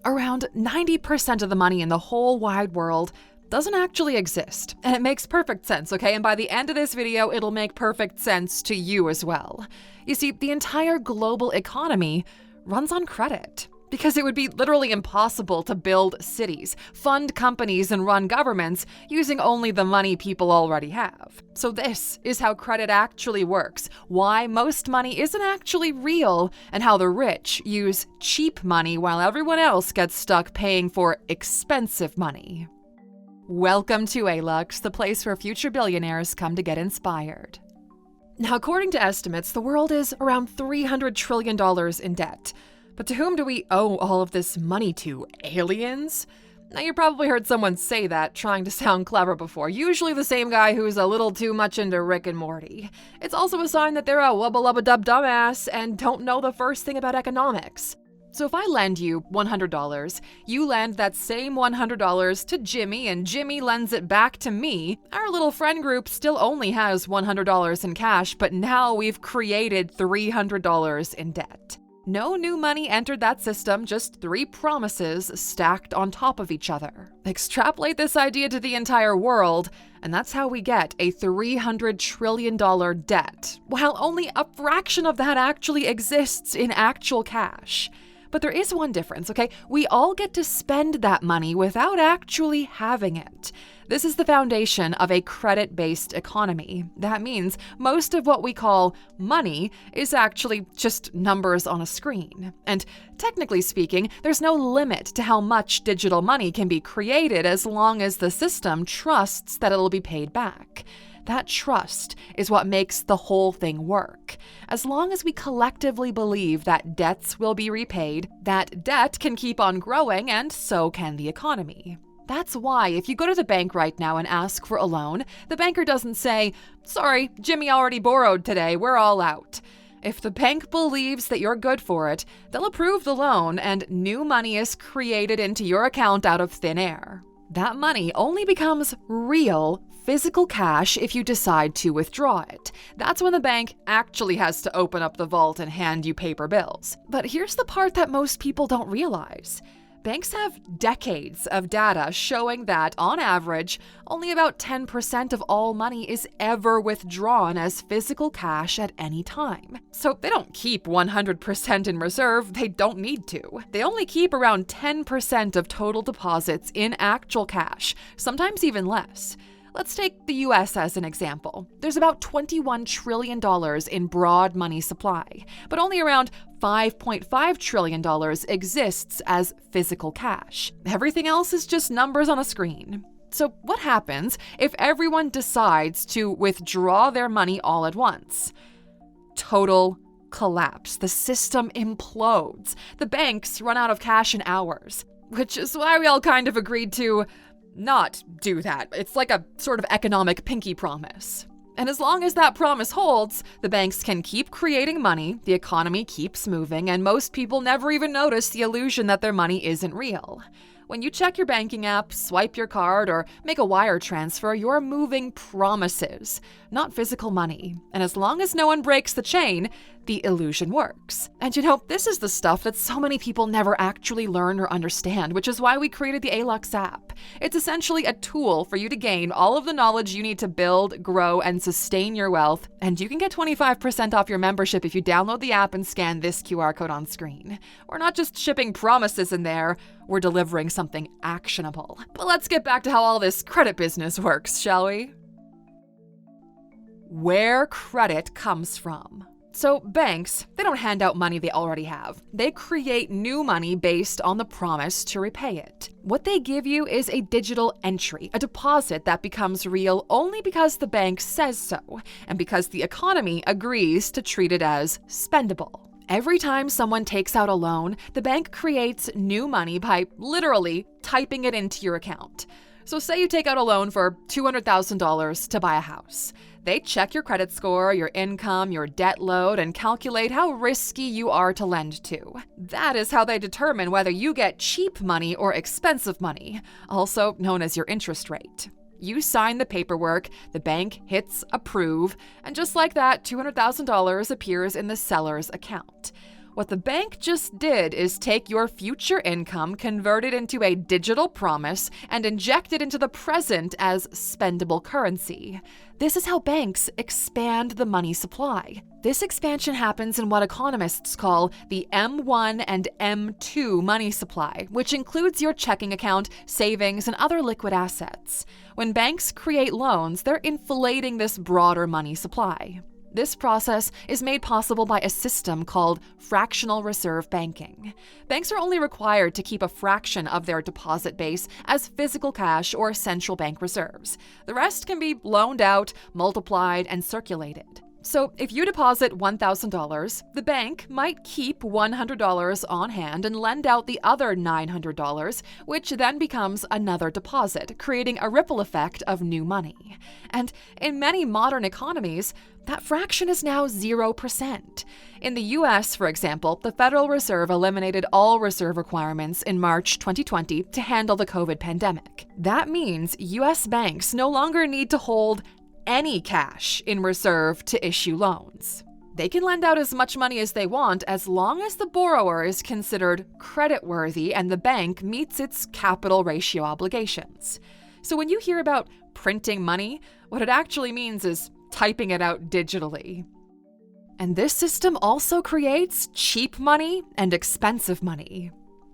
Around 90% of the money in the whole wide world doesn't actually exist. And it makes perfect sense, okay? And by the end of this video, it'll make perfect sense to you as well. You see, the entire global economy runs on credit. Because it would be literally impossible to build cities, fund companies, and run governments using only the money people already have. So this is how credit actually works, why most money isn't actually real, and how the rich use cheap money while everyone else gets stuck paying for expensive money. Welcome to ALUX, the place where future billionaires come to get inspired. Now, according to estimates, the world is around $300 trillion in debt. But to whom do we owe all of this money to? Aliens? Now, you probably heard someone say that, trying to sound clever before. Usually the same guy who's a little too much into Rick and Morty. It's also a sign that they're a wubba-lubba-dub dumbass and don't know the first thing about economics. So if I lend you $100, you lend that same $100 to Jimmy, and Jimmy lends it back to me, our little friend group still only has $100 in cash, but now we've created $300 in debt. No new money entered that system, just 3 promises stacked on top of each other. Extrapolate this idea to the entire world, and that's how we get a $300 trillion debt, while only a fraction of that actually exists in actual cash. But there is one difference, okay? We all get to spend that money without actually having it. This is the foundation of a credit-based economy. That means most of what we call money is actually just numbers on a screen. And technically speaking, there's no limit to how much digital money can be created as long as the system trusts that it'll be paid back. That trust is what makes the whole thing work. As long as we collectively believe that debts will be repaid, that debt can keep on growing, and so can the economy. That's why if you go to the bank right now and ask for a loan, the banker doesn't say, "Sorry, Jimmy already borrowed today, we're all out." If the bank believes that you're good for it, they'll approve the loan and new money is created into your account out of thin air. That money only becomes real, physical cash if you decide to withdraw it. That's when the bank actually has to open up the vault and hand you paper bills. But here's the part that most people don't realize. Banks have decades of data showing that, on average, only about 10% of all money is ever withdrawn as physical cash at any time. So they don't keep 100% in reserve, they don't need to. They only keep around 10% of total deposits in actual cash, sometimes even less. Let's take the US as an example. There's about $21 trillion in broad money supply, but only around $5.5 trillion exists as physical cash. Everything else is just numbers on a screen. So what happens if everyone decides to withdraw their money all at once? Total collapse. The system implodes. The banks run out of cash in hours, which is why we all kind of agreed to not do that. It's like a sort of economic pinky promise. And as long as that promise holds, the banks can keep creating money, the economy keeps moving, and most people never even notice the illusion that their money isn't real. When you check your banking app, swipe your card, or make a wire transfer, you're moving promises, not physical money. And as long as no one breaks the chain, the illusion works. And you know, this is the stuff that so many people never actually learn or understand, which is why we created the ALUX app. It's essentially a tool for you to gain all of the knowledge you need to build, grow, and sustain your wealth. And you can get 25% off your membership if you download the app and scan this QR code on screen. We're not just shipping promises in there, we're delivering something actionable. But let's get back to how all this credit business works, shall we? Where credit comes from. So banks, they don't hand out money they already have. They create new money based on the promise to repay it. What they give you is a digital entry, a deposit that becomes real only because the bank says so, and because the economy agrees to treat it as spendable. Every time someone takes out a loan, the bank creates new money by literally typing it into your account. So say you take out a loan for $200,000 to buy a house. They check your credit score, your income, your debt load, and calculate how risky you are to lend to. That is how they determine whether you get cheap money or expensive money, also known as your interest rate. You sign the paperwork, the bank hits approve, and just like that, $200,000 appears in the seller's account. What the bank just did is take your future income, convert it into a digital promise, and inject it into the present as spendable currency. This is how banks expand the money supply. This expansion happens in what economists call the M1 and M2 money supply, which includes your checking account, savings, and other liquid assets. When banks create loans, they're inflating this broader money supply. This process is made possible by a system called fractional reserve banking. Banks are only required to keep a fraction of their deposit base as physical cash or central bank reserves. The rest can be loaned out, multiplied, and circulated. So if you deposit $1,000, the bank might keep $100 on hand and lend out the other $900, which then becomes another deposit, creating a ripple effect of new money. And in many modern economies, that fraction is now 0%. In the US, for example, the Federal Reserve eliminated all reserve requirements in March 2020 to handle the COVID pandemic. That means US banks no longer need to hold any cash in reserve to issue loans. They can lend out as much money as they want as long as the borrower is considered creditworthy and the bank meets its capital ratio obligations. So when you hear about printing money, what it actually means is typing it out digitally. And this system also creates cheap money and expensive money.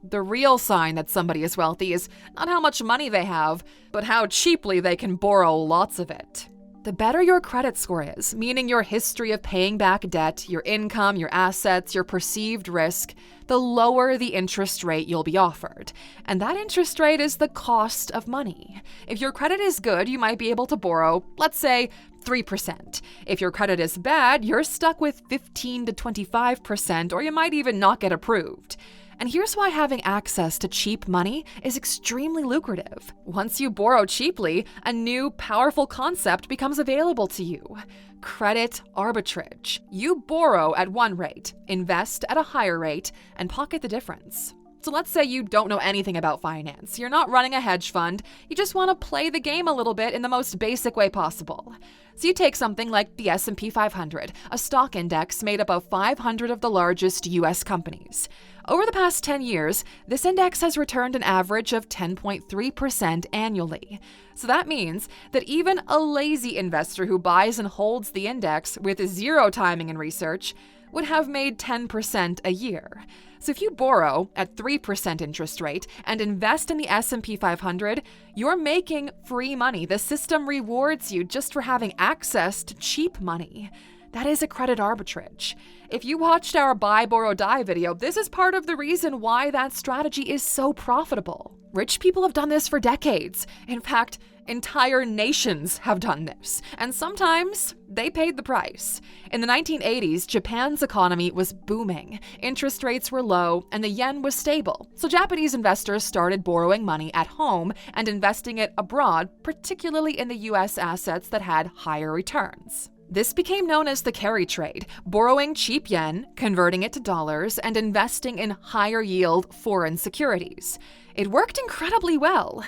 The real sign that somebody is wealthy is not how much money they have, but how cheaply they can borrow lots of it. The better your credit score is, meaning your history of paying back debt, your income, your assets, your perceived risk, the lower the interest rate you'll be offered. And that interest rate is the cost of money. If your credit is good, you might be able to borrow, let's say, 3%. If your credit is bad, you're stuck with 15 to 25%, or you might even not get approved. And here's why having access to cheap money is extremely lucrative. Once you borrow cheaply, a new, powerful concept becomes available to you: credit arbitrage. You borrow at one rate, invest at a higher rate, and pocket the difference. So let's say you don't know anything about finance. You're not running a hedge fund. You just want to play the game a little bit in the most basic way possible. So you take something like the S&P 500, a stock index made up of 500 of the largest US companies. Over the past 10 years, this index has returned an average of 10.3% annually. So that means that even a lazy investor who buys and holds the index with zero timing and research would have made 10% a year. So if you borrow at 3% interest rate and invest in the S&P 500, you're making free money. The system rewards you just for having access to cheap money. That is a credit arbitrage. If you watched our Buy, Borrow, Die video, this is part of the reason why that strategy is so profitable. Rich people have done this for decades. In fact, entire nations have done this, and sometimes they paid the price. In the 1980s, Japan's economy was booming. Interest rates were low, and the yen was stable. So Japanese investors started borrowing money at home and investing it abroad, particularly in the US assets that had higher returns. This became known as the carry trade, borrowing cheap yen, converting it to dollars, and investing in higher yield foreign securities. It worked incredibly well,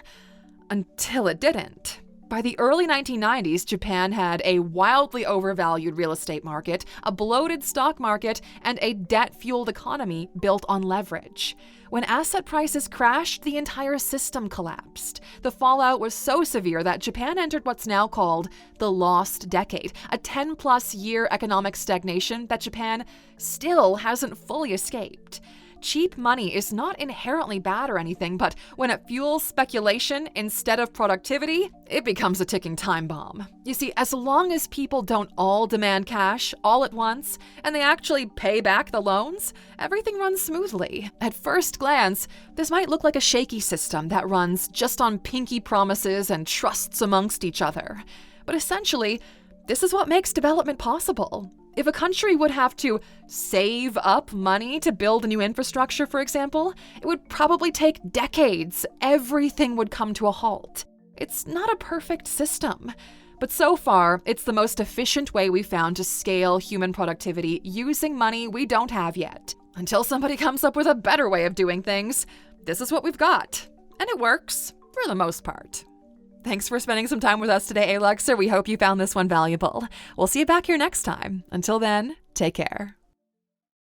until it didn't. By the early 1990s, Japan had a wildly overvalued real estate market, a bloated stock market, and a debt-fueled economy built on leverage. When asset prices crashed, the entire system collapsed. The fallout was so severe that Japan entered what's now called the lost decade, a 10-plus year economic stagnation that Japan still hasn't fully escaped. Cheap money is not inherently bad or anything, but when it fuels speculation instead of productivity, it becomes a ticking time bomb. You see, as long as people don't all demand cash all at once, and they actually pay back the loans, everything runs smoothly. At first glance, this might look like a shaky system that runs just on pinky promises and trusts amongst each other. But essentially, this is what makes development possible. If a country would have to save up money to build a new infrastructure, for example, it would probably take decades. Everything would come to a halt. It's not a perfect system, but so far, it's the most efficient way we've found to scale human productivity using money we don't have yet. Until somebody comes up with a better way of doing things, this is what we've got. And it works, for the most part. Thanks for spending some time with us today, Aluxer. We hope you found this one valuable. We'll see you back here next time. Until then, take care.